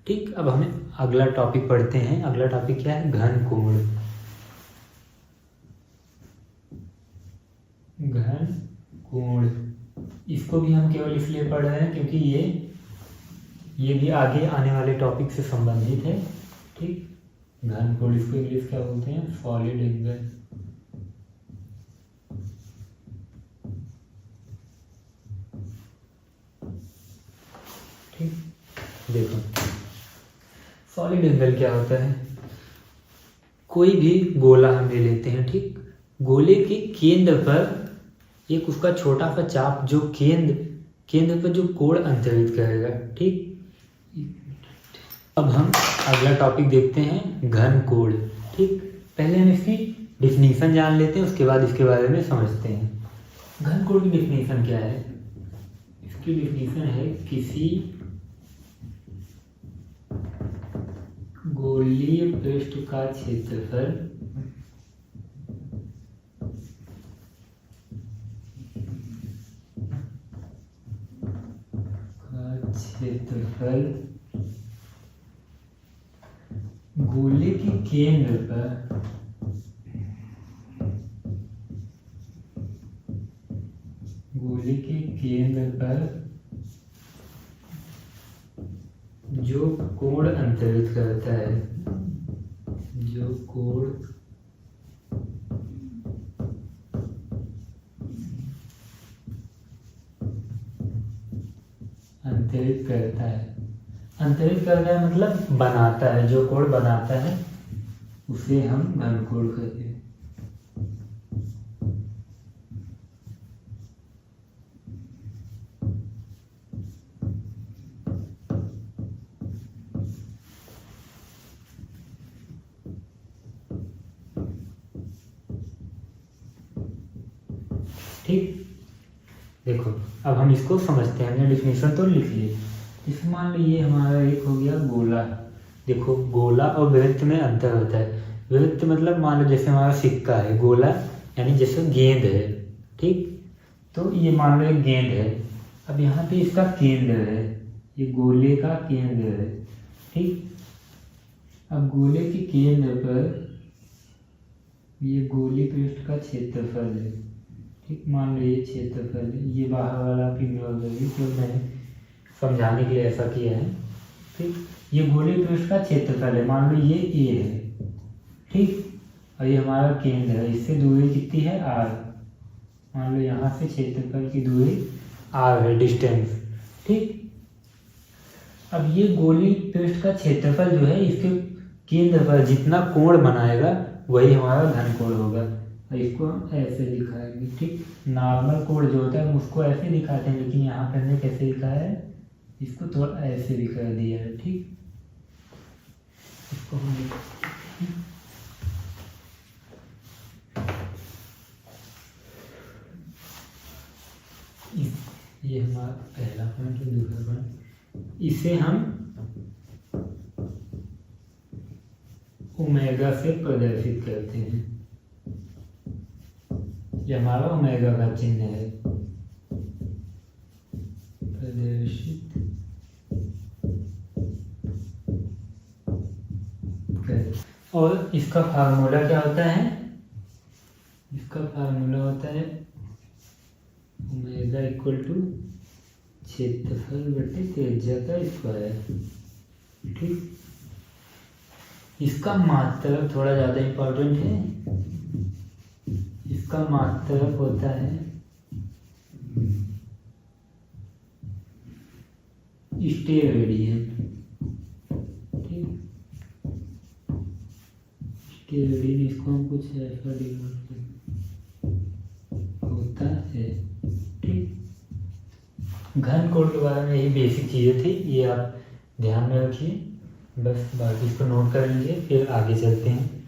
ठीक, अब हमें अगला टॉपिक पढ़ते हैं। अगला टॉपिक क्या है? घन कोण। घन कोण, इसको भी हम केवल इसलिए पढ़ रहे हैं क्योंकि ये भी आगे आने वाले टॉपिक से संबंधित है। ठीक, घन कोण, इसको इंग्लिश क्या बोलते हैं? Solid angle. ठीक, देखो सॉलिड एंगल क्या होता है? कोई भी गोला हम ले लेते हैं। ठीक, गोले के केंद्र पर एक उसका छोटा सा चाप जो केंद्र पर जो कोण अंतरित करेगा। ठीक, अब हम अगला टॉपिक देखते हैं, घन कोण। ठीक, पहले हम इसकी डिफिनीशन जान लेते हैं, उसके बाद इसके बारे में समझते हैं। घन कोण की डिफिनीशन क्या है? इसकी डिफिनीशन है किसी गोलीय पृष्ठ का क्षेत्रफल गोले के केंद्र पर जो कोण अंतरित करता है, अंतरित करता है मतलब बनाता है, जो कोण बनाता है उसे हम घन कोण कहते हैं। ठीक, देखो अब हम इसको समझते हैं। हमने डिफिनीशन तो लिख ली। इसमें मान लो ये हमारा एक हो गया गोला। देखो गोला और वृत्त में अंतर होता है। वृत्त मतलब मान लो जैसे हमारा सिक्का है, गोला यानी जैसे गेंद है। ठीक, तो ये मान लो एक गेंद है। अब यहाँ पे इसका केंद्र है, ये गोले का केंद्र है। ठीक, अब गोले के केंद्र पर ये गोली पृष्ठ का क्षेत्रफल है। ठीक, मान लो ये क्षेत्रफल है, ये बाहर वाला पिंड वगैरह तो मैंने समझाने के लिए ऐसा किया है। ठीक, ये गोली पृष्ठ का क्षेत्रफल है, मान लो ये ए है। ठीक, और ये हमारा केंद्र है, इससे दूरी कितनी है? आर। मान लो यहाँ से क्षेत्रफल की दूरी आर है, डिस्टेंस। ठीक, अब ये गोली पृष्ठ का क्षेत्रफल जो है, इसके केंद्र पर जितना कोण बनाएगा वही हमारा घन कोण होगा। इसको हम ऐसे दिखाएंगे। ठीक, नॉर्मल कोण जो होता है उसको ऐसे दिखाते हैं, लेकिन यहाँ पे हमने कैसे लिखा है? इसको थोड़ा ऐसे दिखा दिया है। ठीक, इसको हम ये हमारा पहला पॉइंट है। दूसरा पॉइंट, इसे हम ओमेगा से प्रदर्शित करते हैं। ये हमारा ओमेगा का चिन्ह है, प्रदर्शित कर। और इसका फार्मूला क्या होता है? इसका फार्मूला होता है ओमेगा इक्वल टू क्षेत्रफल बटे त्रिज्या का स्क्वायर। ठीक, इसका मात्रक थोड़ा ज़्यादा इम्पोर्टेंट है। इसका मात्रक होता है स्टेरेडियन। ठीक, स्टेरेडियन, इसको हम कुछ ऐसा होता है। ठीक, घन कोण के बारे में यही बेसिक चीज़ें थी, ये आप ध्यान में रखिए। बस बाकी इसको नोट कर लीजिए, फिर आगे चलते हैं।